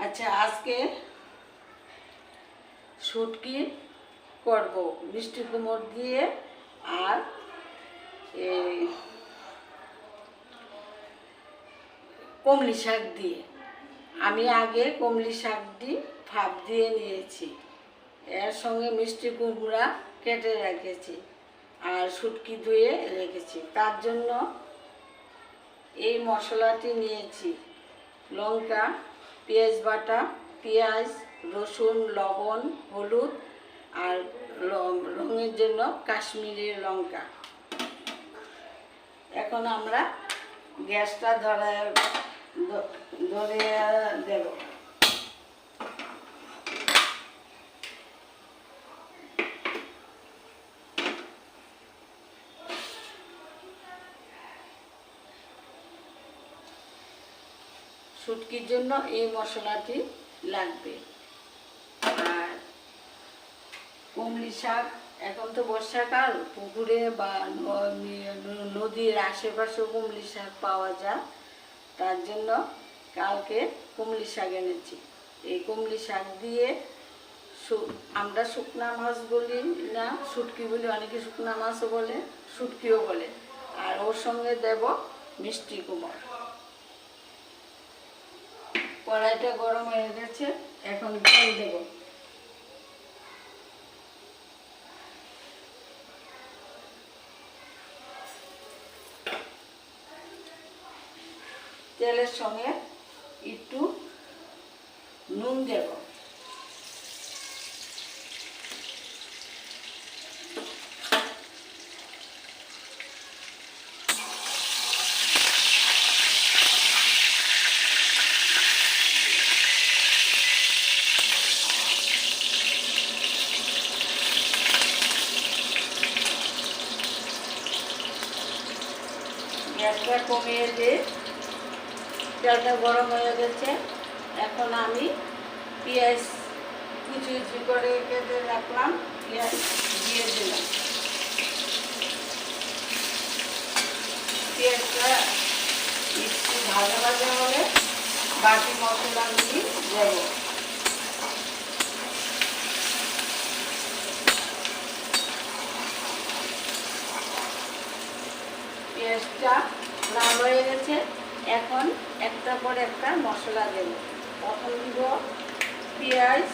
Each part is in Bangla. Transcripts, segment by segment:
আচ্ছা, আজকে শুটকি করব মিষ্টি কুমড় দিয়ে আর এই কমলি শাক দিয়ে। আমি আগে কমলি শাকটি ভাপ দিয়ে নিয়েছি, এর সঙ্গে মিষ্টি কুমড়া কেটে রেখেছি আর শুটকি ধুয়ে রেখেছি। তার জন্য এই মশলাটি নিয়েছি: লঙ্কা, পেঁয়াজ বাটা, পেঁয়াজ, রসুন, লবণ, হলুদ আর রঙের জন্য কাশ্মীরি লঙ্কা। এখন আমরা গ্যাসটা ধরে দেব। শুটকির জন্য এই মশলাটি লাগবে। আর কমলি শাক, এখন তো বর্ষাকাল, পুকুরে বা নদীর আশেপাশে কমলি শাক পাওয়া যায়। তার জন্য কালকে কমলি শাক এনেছি। এই কমলি শাক দিয়ে আমরা শুকনা মাছ বলি না, শুটকি বলি, অনেকে শুকনা মাছও বলে, শুটকিও বলে। আর ওর সঙ্গে দেব মিষ্টি কুমড়। কড়াইটা গরম হয়ে গেছে, এখন তেল দেব। তেলের সঙ্গে একটু নুন দেব। গ্যাসটা কমিয়ে দিয়ে তেলটা গরম হয়ে গেছে। এখন আমি পেঁয়াজ কুচি কুচি করে কেটে রাখলাম, পেঁয়াজ দিয়ে দিলাম। পেঁয়াজটা একটু ভাজা ভাজা হলে বাকি মশলাগুলি দেব। পেঁয়াজটা লাল হয়ে গেছে, এখন একটা পর একটা মশলা দেব। প্রথম দিব পেঁয়াজ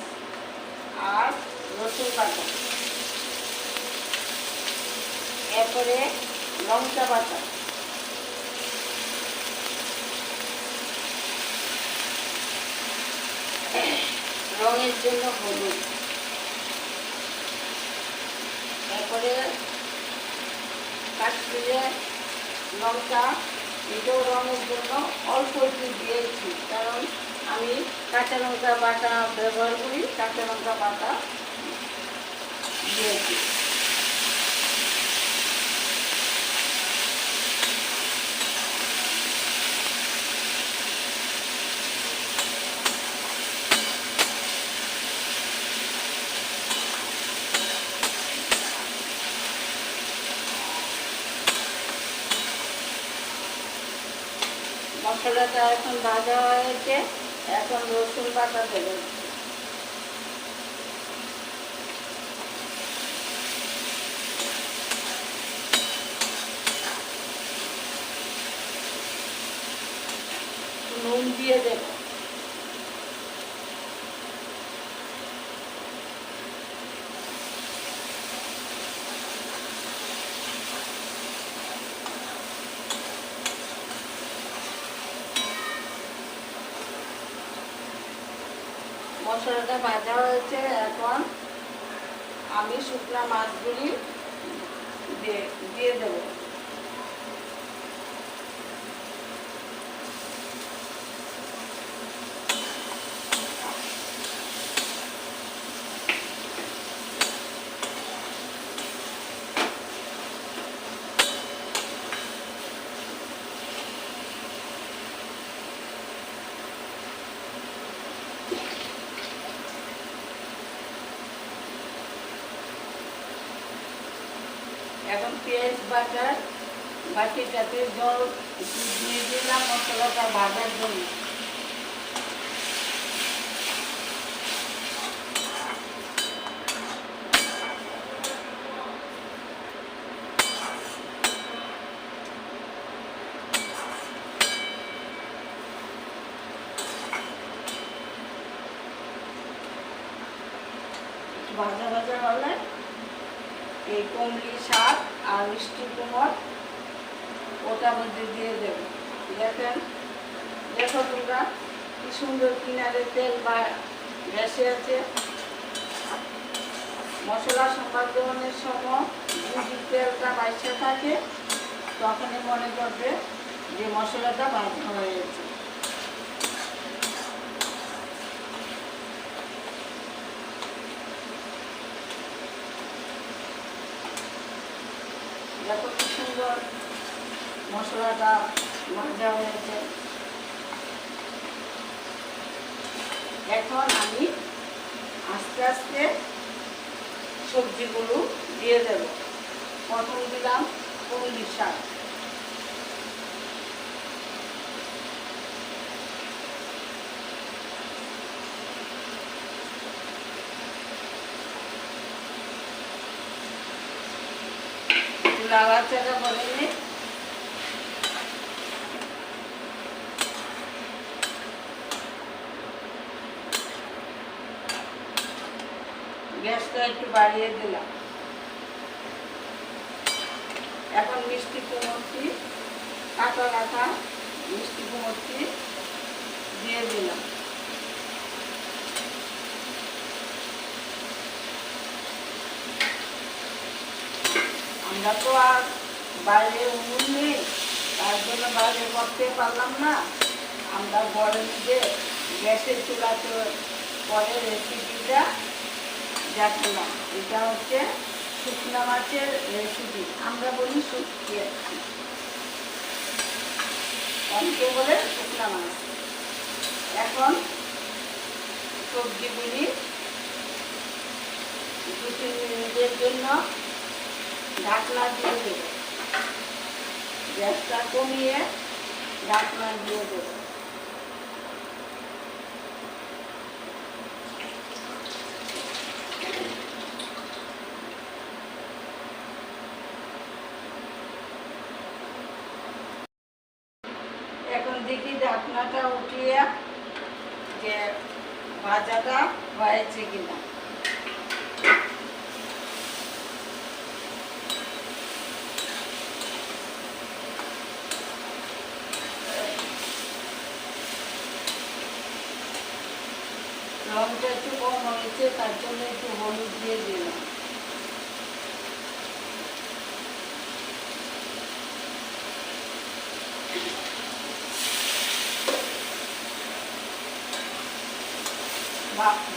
আর রসুন বাটা, এরপরে লঙ্কা বাটা, রঙের জন্য হলুদ, এরপরে কাশ্মীরি লঙ্কা, এটাও রঙের জন্য অল্প একটু দিয়েছি, কারণ আমি কাঁচা লঙ্কা বাটা ব্যবহার করি। কাঁচা লঙ্কা বাটা দিয়েছি। মশলাটা এখন ভাজা হয়েছে, এখন রসুন বাটা দেব। নুন দিয়ে দেব। মশলাটা ভাজা হয়েছে, এখন আমি শুকনা মাছগুলি দিয়ে দেব। এখন পেঁয়াজ বাটার বাটিটাতে জল দিয়ে দিলাম মশলাটা ভাজার জন্য। একটু ভাজা ভাজা হলে এই কুমড়ি শাক আর মিষ্টি কুমড় ওটার মধ্যে দিয়ে দেবো। দেখেন, দেখো তোমরা কি সুন্দর কিনারে তেল বা ভেসে আছে। মশলা সম্পাদনের সময় যদি তেলটা বাইসে থাকে তখনই মনে করবে যে মশলাটা ভাজা হয়ে গেছে। দেখো কি সুন্দর মশলাটা ভাজা হয়েছে। এখন আমি আস্তে আস্তে সবজিগুলো দিয়ে দেব। প্রথম দিলাম কুমড়ি শাক, নাড়াচাড়া করে নিই। গ্যাসটা একটু বাড়িয়ে দিলাম। এখন মিষ্টি কুমড়টি কাঁচা কাঁচা মিষ্টি কুমড়টি দিয়ে দিলাম। আমরা তো আর বাইরে উনুন নেই, তার জন্য বাইরে করতে পারলাম না। আমরা ঘরে নিজে গ্যাসের চুলাতে পরে রেসিপিটা দেখলাম। এটা হচ্ছে শুকনা মাছের রেসিপি, আমরা বলি শুটকি, অনেকে বলে শুকনা মাছ। এখন সবজিগুলি 2-3 মিনিটের জন্য ঢাকনা দিয়ে দেব। গ্যাসটা কমিয়ে ঢাকনা দিয়ে দেব। এখন দেখি ঢাকনাটা উঠিয়ে যে ভাজাটা হয়েছে কিনা। রংটা একটু কম হয়েছে, তার জন্য একটু হলুদ দিয়ে দিলাম।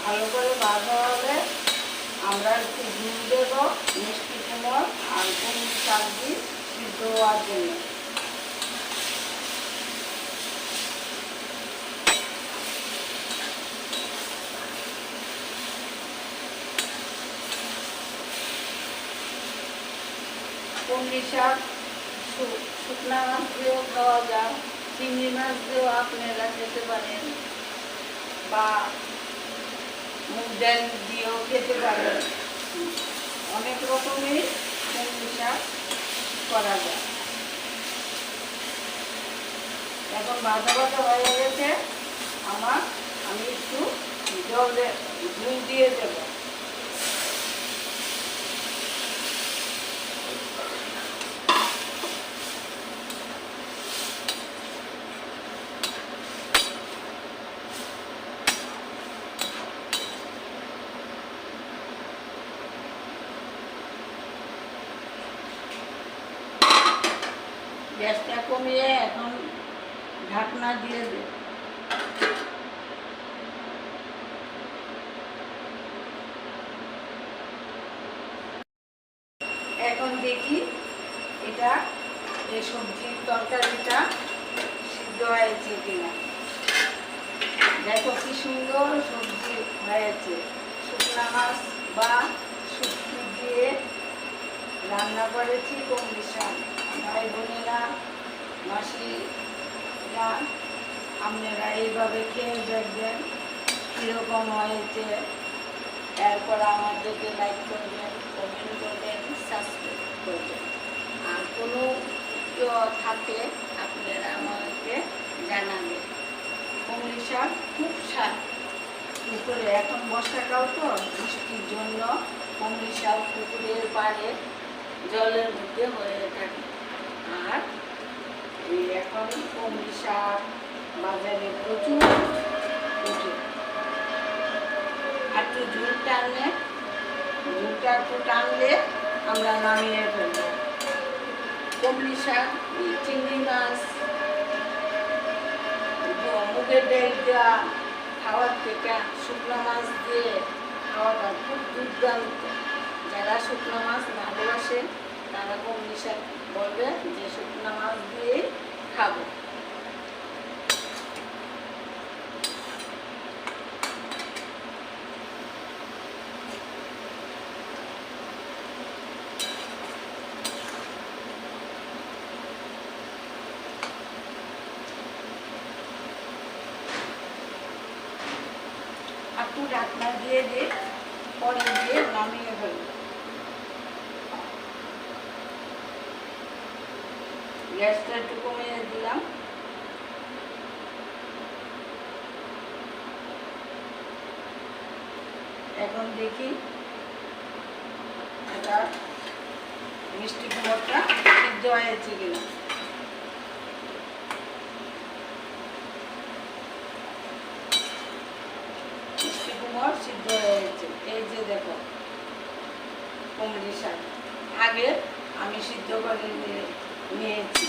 ভালো করে ভাজা হলে আমরা একটু ঝুল দেব মিষ্টি কুমড় আর কুমড়ি শাক দিয়ে সিদ্ধ হওয়ার জন্য। কুমড়ি শাক শুকনা মাছ দিয়েও খাওয়া যায়, চিংড়ি মাছ দিয়েও আপনারা খেতে পারেন, বা মুগ ডাল দিয়েও খেতে পারেন। অনেক রকমের কুমড়ি শাক করা যায়। এখন ভাজা ভাজা হয়ে গেছে আমার, আমি একটু জলে ঝুল দিয়ে দেবো। গ্যাসটা কমিয়ে এখন ঢাকনা দিয়ে দেব। এখন দেখি এটা এই সবজির তরকারিটা সিদ্ধ হয়েছে কিনা। দেখো কি সুন্দর সবজি হয়েছে। শুকনা মাছ বা শুটকি দিয়ে রান্না করেছি কুমড়ি শাক। ভাই বোনেরা, মাসিরা, আপনারা এইভাবে খেয়ে দেখবেন কীরকম হয়েছে। এরপর আমাদেরকে লাইক করবেন, কমেন্ট করবেন, সাবস্ক্রাইব করবেন। আর কোনো থাকলে আপনারা আমাকে জানাবেন। কুমড়ি শাক খুব স্বাদ। পুকুরে এখন বর্ষাকাল তো বৃষ্টির জন্য কমলি শাক পুকুরের পাড়ে জলের মধ্যে হয়ে থাকে। আর এই এখন কমলি শাক বাজারে প্রচুর ওঠে। আর একটু ঝুলটা একটু টানলে আমরা নামিয়ে ফেলব। কমলি শাক, চিংড়ি মাছ, মুগের ডাল দেওয়া খাওয়ার থেকে শুকনো মাছ দিয়ে খাওয়াটা খুব দুর্দান্ত। যারা শুকনো মাছ ভালোবাসে তারা কমলি শাক বলবে যে শুকনো মাছ দিয়ে খাবো। একটু ঢাকনা দিয়ে পরে দিয়ে নামিয়ে ফেলবো। গ্যাসটা একটু কমিয়ে দিলাম। এখন দেখি এটা মিষ্টি কুমড়টা সিদ্ধ হয়েছে কিনা। মিষ্টি কুমড় সিদ্ধ হয়েছে। এই যে দেখো কমলি শাক আগে আমি সিদ্ধ করে নিয়েছি।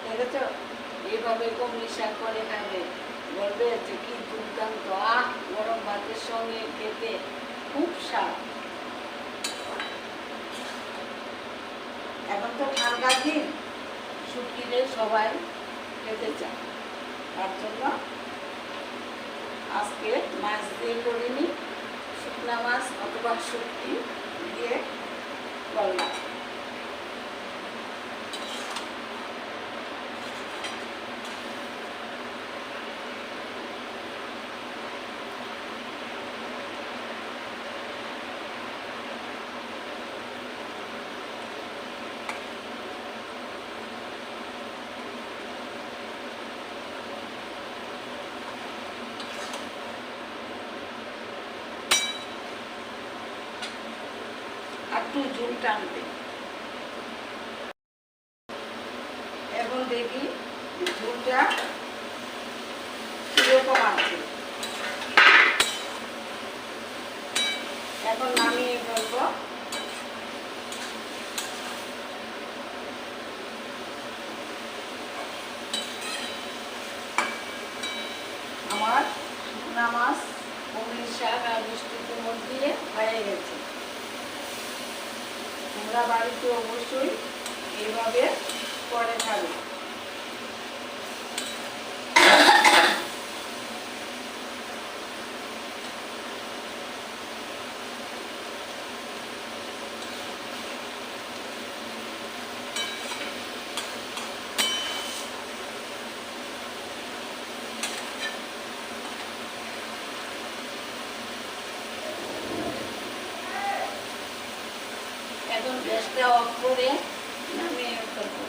দেখেছো, এইভাবে কমলি শাক করে খাবে, বলবে যে কি দুর্দান্ত, গরম ভাতের সঙ্গে খেতে খুব স্বাদ। এখন তো ঠান্ডার দিন, শুটকিরে সবাই খেতে চায়, তার জন্য আজকে মাছ দিয়ে করিনি, শুকনা মাছ অথবা শুটকি দিয়ে করলাম। একটু ঝোল টানবে। এখন দেখি ঝোলটা কিরকম আছে। এখন নামিয়ে ফেলবো। আমার শুকনা মাছ, কমলি শাক আর মিষ্টি কুমড় দিয়ে হয়ে গেছে। তোমরা বাড়িতে অবশ্যই এইভাবে করে খাবে। এখন গ্যাসটা অফ করে নামিয়ে ফেলবো।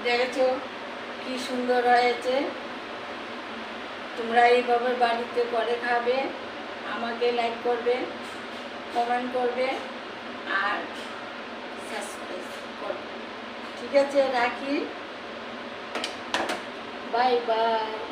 দেখেছো কি সুন্দর হয়েছে। তোমরা এইভাবে বাড়িতে করে খাবে, আমাকে লাইক করবে, কমেন্ট করবে আর সাবস্ক্রাইব করবে। ঠিক আছে, রাখি, বাই বাই।